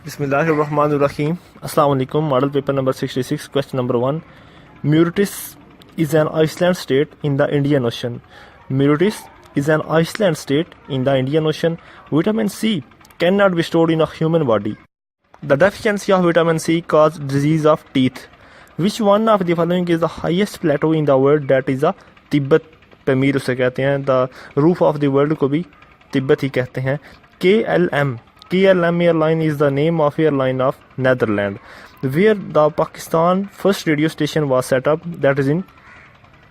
Bismillahirrahmanirrahim. Assalamu alaikum. Model paper number 66, question number 1. Mauritius is an island state in the Indian Ocean. Mauritius is an island state in the Indian Ocean. Vitamin C cannot be stored in a human body. The deficiency of vitamin C causes disease of teeth. Which one of the following is the highest plateau in the world? That is the Tibet. Pamir उसे कहते हैं. The roof of the world को भी तिब्बत ही कहते हैं. KLM airline is the name of airline of Netherlands, where the Pakistan first radio station was set up, that is in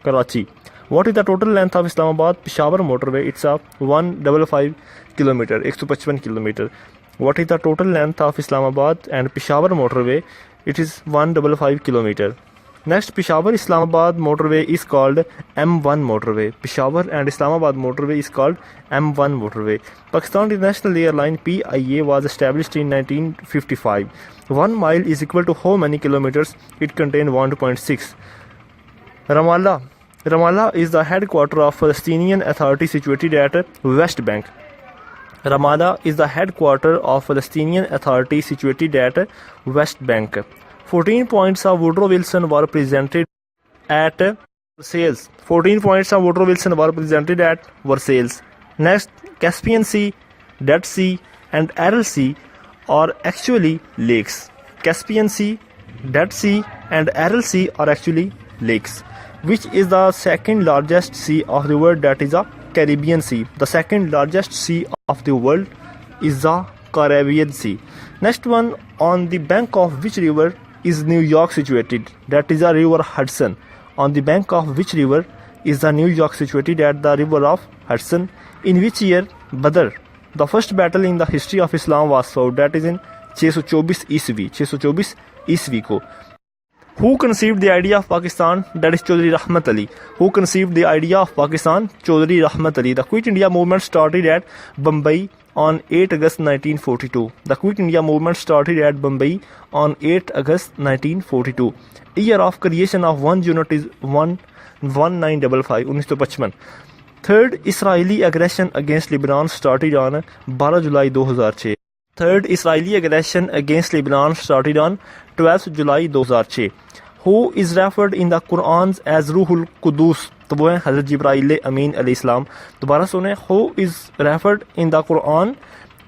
Karachi. What is the total length of Islamabad Peshawar motorway? It's a 155 kilometer, 155 kilometer. What is the total length of Islamabad and Peshawar motorway? It is 155 kilometer. Next, Peshawar Islamabad motorway is called M1 motorway. Peshawar and Islamabad motorway is called M1 motorway. Pakistan International Airline PIA was established in 1955. 1 mile is equal to how many kilometers? It contains 1.6. Ramallah is the headquarter of Palestinian Authority situated at West Bank. Ramallah is the headquarter of Palestinian Authority situated at West Bank. 14 points of Woodrow Wilson were presented at Versailles. 14 points of Woodrow Wilson were presented at Versailles. Next, Caspian Sea, Dead Sea and Aral Sea are actually lakes. Caspian Sea, Dead Sea and Aral Sea are actually lakes. Which is the second largest sea of the world? That is the Caribbean Sea. The second largest sea of the world is the Caribbean Sea. Next one, on the bank of which river is New York situated? That is the river Hudson. On the bank of which river is the New York situated? At the river of Hudson. In which year Badr, the first battle in the history of Islam, was fought? That is in 624 ईस्वी को. Who conceived the idea of Pakistan? That is Chaudhry Rahmat Ali. Who conceived the idea of Pakistan? Chaudhry Rahmat Ali. The Quit India movement started at Bombay on 8 August 1942. The Quit India movement started at Bombay on 8 August 1942. Year of creation of one unit is 1955. Third Israeli aggression against Lebanon started on 12 July 2006. Third Israeli aggression against Lebanon started on 12 July 2006. Who is referred in the Quran as Ruhul Qudus? तो वो है हज़रत जिब्राइल अमीन अलैहिस्सलाम. दोबारा सुने. Who is referred in the Quran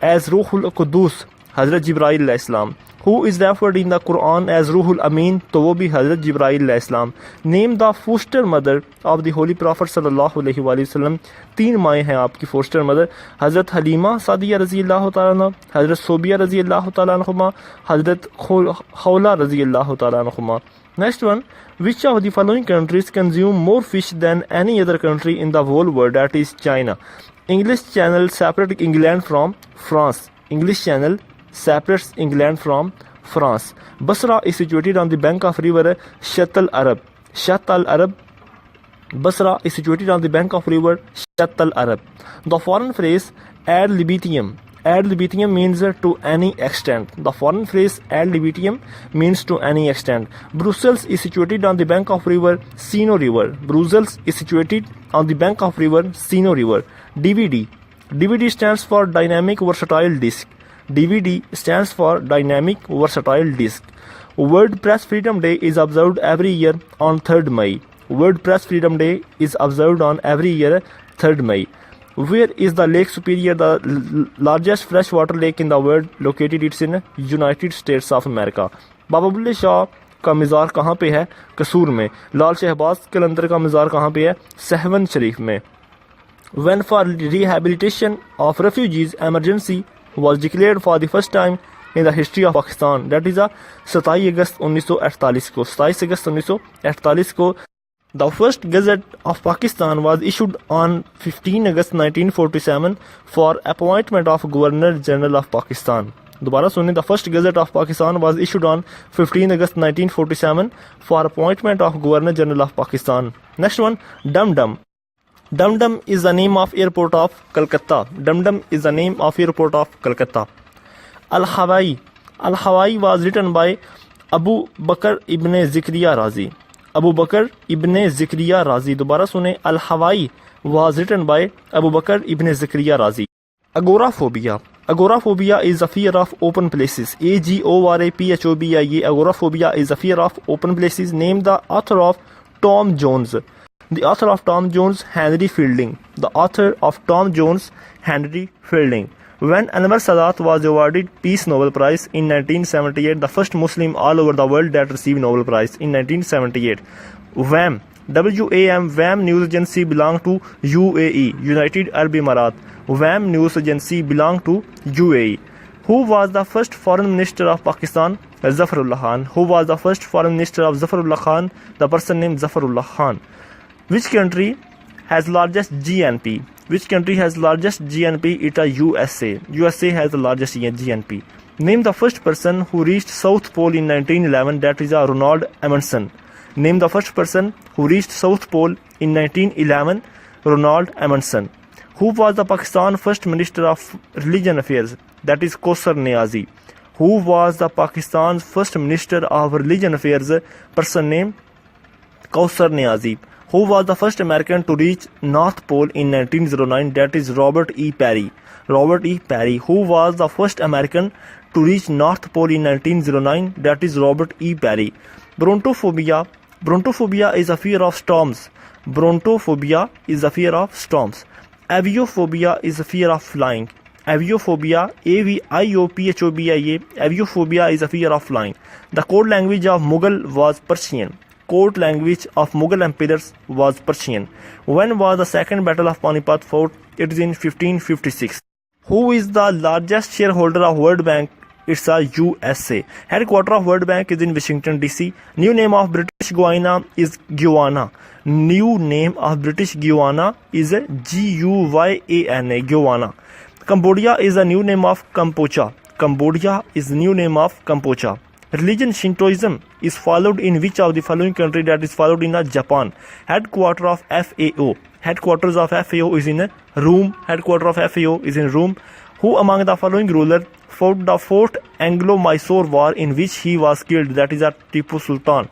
as Ruhul Qudus? हज़रत जिब्राइल अलैहिस्सलाम. Who is referred in the Quran as Ruhul Amin? तो वो भी हज़रत जिब्राइल अलैहिस्सलाम. Name the foster mother of the Holy Prophet सल्लल्लाहु अलैहि वसल्लम. 3 माएँ हैं आपकी foster mother. हज़रत हलीमा सादिया रज़ी अल्लाह तआला अन्हा, हज़रत सोबिया रज़ी अल्लाह तआला अन्हुमा, हज़रत खौला रज़ी अल्लाह तआला अन्हुमा. Next one, which of the following countries consume more fish than any other country in the whole world? That is China. English Channel separates England from France. English Channel separates England from France. Basra is situated on the bank of river Shatt al-Arab. Basra is situated on the bank of river Shatt al-Arab. The foreign phrase ad libitum. Ad libitum means to any extent. The foreign phrase ad libitum means to any extent. Brussels is situated on the bank of river Sino River. Brussels is situated on the bank of river Sino River. DVD. DVD stands for Dynamic Versatile Disc. DVD stands for Dynamic Versatile Disc. World Press Freedom Day is observed every year on 3rd May. World Press Freedom Day is observed on every year 3rd May. Where is the Lake Superior, the largest freshwater lake in the world, located? It's in United States of America. बाबा बुल्ले शाह का मज़ार कहाँ पे है? कसूर में. लाल शहबाज कलंदर का मज़ार कहाँ पे है? सहवन शरीफ में. When for rehabilitation of refugees emergency was declared for the first time in the history of Pakistan? That is 27 अगस्त 1948 को. 27 अगस्त 1948 को. The first Gazette of Pakistan was issued on 15 August 1947 for appointment of Governor General of Pakistan. दोबारा सुनिए. The first Gazette of Pakistan was issued on 15 August 1947 for appointment of Governor General of Pakistan. Next one, Dum Dum. Dum Dum is the name of airport of Calcutta. Dum Dum is the name of airport of Calcutta. Al-Hawaii. Al-Hawaii was written by Abu Bakr ibn Zikriya Razi. Abu Bakr ibn Zikriya Razi. दोबारा सुने. Al-Hawaii was written by Abu Bakr ibn Zikriya Razi. Agoraphobia. Agoraphobia is the fear of open places. Agoraphobia. Agoraphobia is the fear of open places. Name the author of Tom Jones. The author of Tom Jones, Henry Fielding. The author of Tom Jones, Henry Fielding. When Anwar Sadat was awarded Peace Nobel Prize in 1978, the first Muslim all over the world that received Nobel Prize in 1978. WAM. WAM news agency belong to UAE, United Arab Emirates. WAM news agency belong to UAE. Who was the first foreign minister of Pakistan? Zafarullah Khan. Who was the first foreign minister of Zafarullah Khan? The person named Zafarullah Khan. Which country has largest GNP? Which country has largest GNP? It is USA. USA has the largest GNP. Name the first person who reached South Pole in 1911. That is Ronald Amundsen. Name the first person who reached South Pole in 1911. Ronald Amundsen. Who was the Pakistan First Minister of Religion Affairs? That is Kausar Niazi. Who was the Pakistan's First Minister of Religion Affairs? Person named Kausar Niazi. Who was the first American to reach North Pole in 1909? That is Robert E. Peary. Robert E. Peary. Who was the first American to reach North Pole in 1909? That is Robert E. Peary. Brontophobia. Brontophobia is a fear of storms. Brontophobia is a fear of storms. Aviophobia is a fear of flying. Aviophobia, Aviophobia. Aviophobia is a fear of flying. The code language of Mughal was Persian. Code language of Mughal emperors was Persian. When was the second battle of Panipat fought? It is in 1556. Who is the largest shareholder of World Bank? It's a USA. Headquarter of World Bank is in Washington DC. New name of British Guiana is Guyana. New name of British Guiana is Guyana. Guyana. Cambodia is the new name of Cambodia. Cambodia is the new name of Cambodia. Religion Shintoism is followed in which of the following country? That is followed in Japan. Headquarter of FAO. Headquarters of FAO is in Rome. Headquarter of FAO is in Rome. Who among the following ruler fought the Fourth Anglo-Mysore War in which he was killed? That is Tipu Sultan.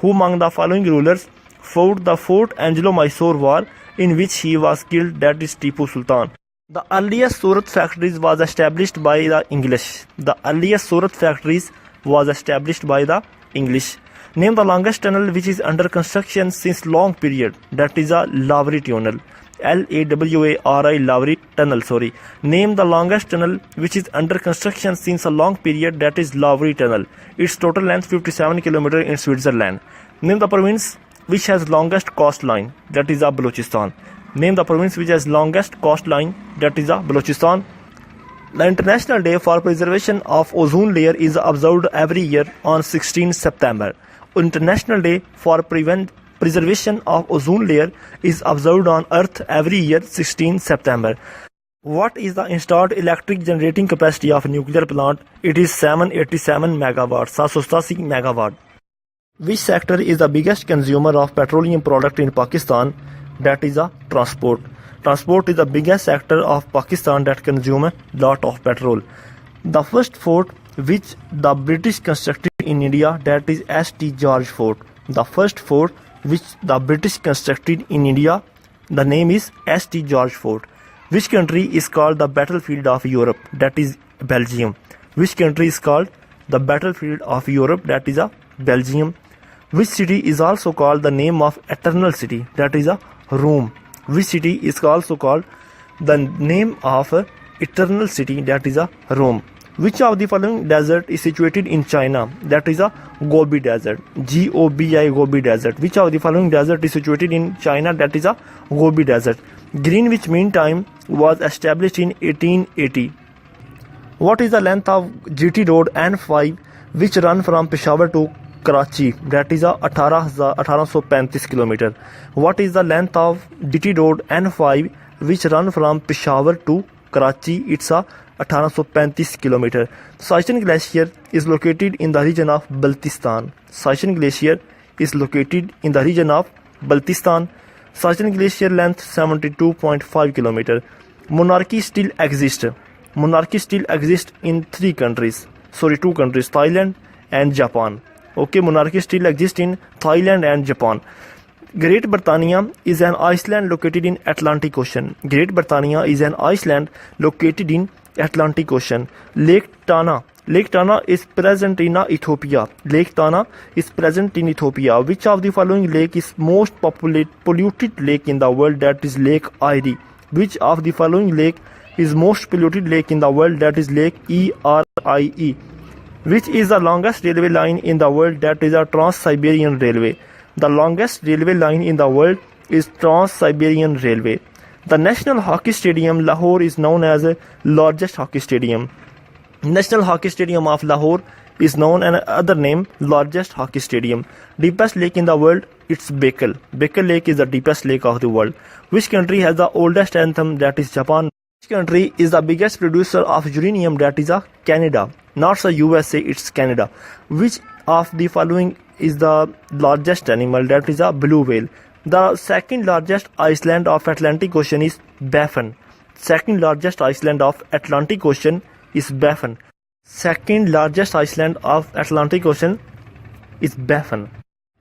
Who among the following rulers fought the Fourth Anglo-Mysore War in which he was killed? That is Tipu Sultan. The earliest Surat factories was established by the English. The earliest Surat factories was established by the English. Name the longest tunnel which is under construction since long period. That is a Lowry tunnel. Lawari Lowry tunnel. Name the longest tunnel which is under construction since a long period. That is Lowry tunnel. Its total length 57 km in Switzerland. Name the province which has longest coastline. That is Balochistan. Name the province which has longest coastline. That is Balochistan. The International Day for Preservation of Ozone Layer is observed every year on 16 September. International Day for Preservation of Ozone Layer is observed on Earth every year 16 September. What is the installed electric generating capacity of a nuclear plant? It is 787 megawatts. 787 megawatt. Which sector is the biggest consumer of petroleum product in Pakistan? That is transport. Transport is the biggest sector of Pakistan that consumes a lot of petrol. The first fort which the British constructed in India, that is St. George Fort. The first fort which the British constructed in India, the name is St. George Fort. Which country is called the battlefield of Europe? That is Belgium. Which country is called the battlefield of Europe? That is Belgium. Which city is also called the name of eternal city? That is Rome. Which city is also called the name of eternal city? That is Rome. Which of the following desert is situated in China? That is Gobi Desert. Gobi, Gobi Desert. Which of the following desert is situated in China? That is Gobi Desert. Greenwich Mean Time was established in 1880. What is the length of GT Road N5 which run from Peshawar to Karachi? That is 1835 km. What is the length of GT Road N5 which run from Peshawar to Karachi? It's 1835 km. Siachen Glacier is located in the region of Baltistan. Siachen Glacier is located in the region of Baltistan. Siachen Glacier length 72.5 km. Monarchy still exists. Monarchy still exists in two countries, Thailand and Japan. Okay, monarchy still exists in Thailand and Japan. Great Britannia is an island located in Atlantic Ocean. Great Britannia is an island located in Atlantic Ocean. Lake Tana. Lake Tana is present in Ethiopia. Lake Tana is present in Ethiopia. Which of the following lake is most polluted lake in the world? That is Lake Erie. Which of the following lake is most polluted lake in the world? That is Lake Erie. Which is the longest railway line in the world? That is a Trans-Siberian Railway. The longest railway line in the world is Trans-Siberian Railway. The National Hockey Stadium Lahore is known as the largest hockey stadium. National Hockey Stadium of Lahore is known as another name, largest hockey stadium. Deepest lake in the world, it's Baikal. Baikal Lake is the deepest lake of the world. Which country has the oldest anthem? That is Japan. Which country is the biggest producer of uranium? That is Canada. Not the USA, it's Canada. Which of the following is the largest animal? That is a blue whale. The second largest island of Atlantic Ocean is Baffin. Second largest island of Atlantic Ocean is Baffin. Second largest island of Atlantic Ocean is Baffin.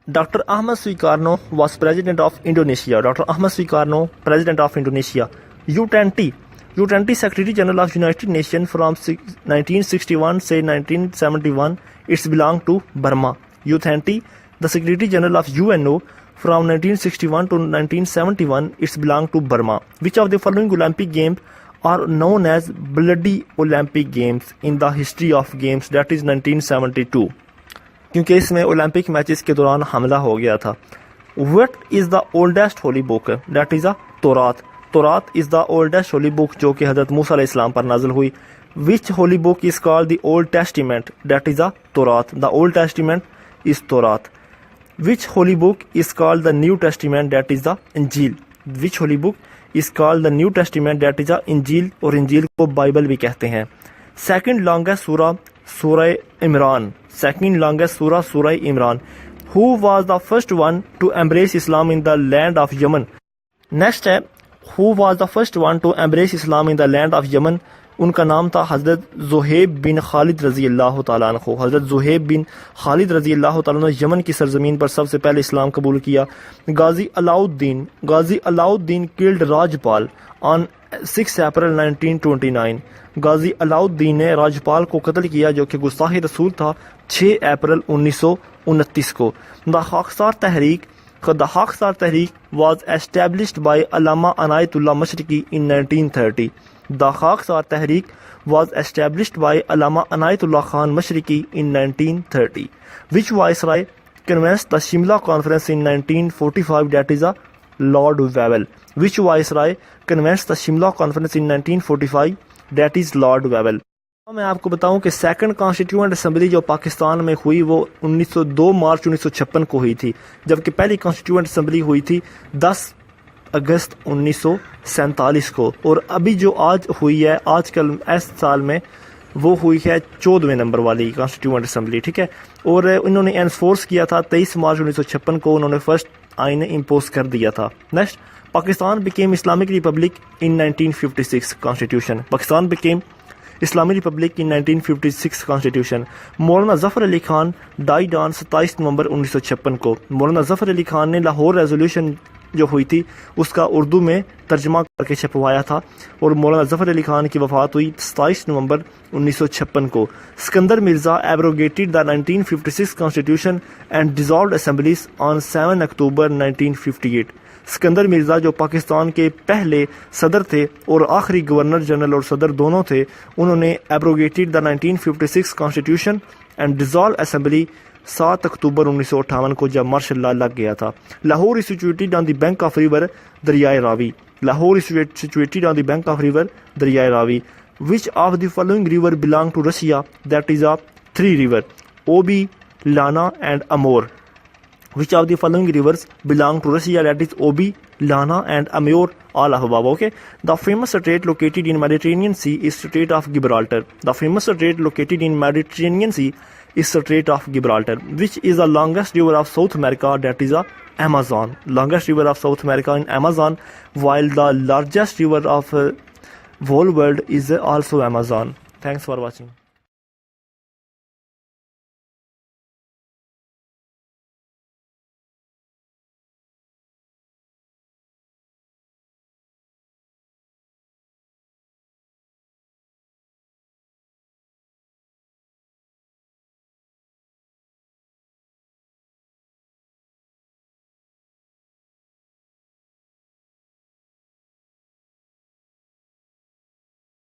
Dr. Ahmad Sukarno was president of Indonesia. Dr. Ahmad Sukarno, president of Indonesia. U20. U20 Secretary General of United Nations from 1961 say 1971. It's belong to Burma. U20, the Secretary General of UNO from 1961 to 1971. It's belong to Burma. Which of the following Olympic Games are known as Bloody Olympic Games in the history of games? That is 1972. क्योंकि इसमें Olympic matches के दौरान हमला हो गया था. What is the oldest holy book? That is a Torah. Torah is the oldest holy book जो कि हज़रत मूसा अलैहिस्सलाम पर नाज़िल हुई. Which holy book is called the Old Testament? That is a Torah. The Old Testament is Torah. Which holy book is called the New Testament? That is the Injil. Which holy book is called the New Testament? That is the Injil, और इंजील को Bible भी कहते हैं. Second longest surah, Surah Imran. Second longest surah, Surah Imran. Who was the first one to embrace Islam in the land of Yemen? Next है, who was the first one to embrace Islam in the land of Yemen? उनका नाम था हज़रत ज़ुहैब बिन खालिद रज़ी अल्लाह तआला अन्हु. हज़रत ज़ुहैब बिन खालिद रज़ी अल्लाह तआला अन्हु यमन की सरजमीन पर सबसे पहले इस्लाम कबूल किया. गाजी Alauddin killed Rajpal on 6 April 1929. गाजी अलाउद्दीन ने राजपाल को कत्ल किया जो कि गुस्ताख़ रसूल था 6 अप्रैल 1929 को. The Khaksar Tehrik was established by Allama Anayatullah Mashriqi in 1930. The Khaksar Tehreek was established by Allama Anayatullah Khan Mashriqi in 1930. Which viceroy convenes the Shimla Conference in 1945? That is a Lord Wavell. Which viceroy convenes the Shimla Conference in 1945? That is Lord Wavell. मैं आपको बताऊं कि second constituent assembly जो पाकिस्तान में हुई वो 2 मार्च 1956 को हुई थी, जबकि पहली कॉन्स्टिट्यूएंट असेंबली हुई थी 10 अगस्त 1947 को. और अभी जो आज हुई है आजकल इस साल में वो हुई है 14वें नंबर वाली कॉन्स्टिट्यूएंट असेंबली. ठीक है, और इन्होंने एनफोर्स किया था 23 मार्च 1956 को उन्होंने फर्स्ट आइन इम्पोज कर दिया था. Next, Pakistan became Islamic republic in 1956 constitution. Pakistan became Islamic republic in 1956 constitution. Maulana Zafar Ali Khan died on 27 November 1956 को. मौलाना ज़फ़र अली खान ने लाहौर रेजोल्यूशन जो हुई थी उसका उर्दू में तर्जमा करके छपवाया था और मौलाना ज़फ़र अली खान की वफ़ात हुई 27 नवंबर 1956 को. Sikandar Mirza abrogated the 1956 constitution and dissolved assemblies on 7 अक्टूबर 1958. सिकंदर मिर्ज़ा जो पाकिस्तान के पहले सदर थे और आखिरी गवर्नर जनरल और सदर दोनों थे, उन्होंने abrogated the 1956 constitution and dissolve assembly 7 अक्टूबर 1958 को जब मार्शल लॉ लग गया था. Lahore is situated on the bank of river दरियाए Ravi. Lahore is situated on the bank of river दरियाए Ravi. Which of the following river belong to Russia? That is a 3 river, Ob, Lena and Amur. Which of the following rivers belong to Russia? That is Obi, Lana and Amur, all of above. Okay. The famous strait located in Mediterranean Sea is Strait of Gibraltar. The famous strait located in Mediterranean Sea is Strait of Gibraltar. Which is the longest river of South America? That is the Amazon. Longest river of South America in Amazon, while the largest river of whole world is also Amazon. Thanks for watching.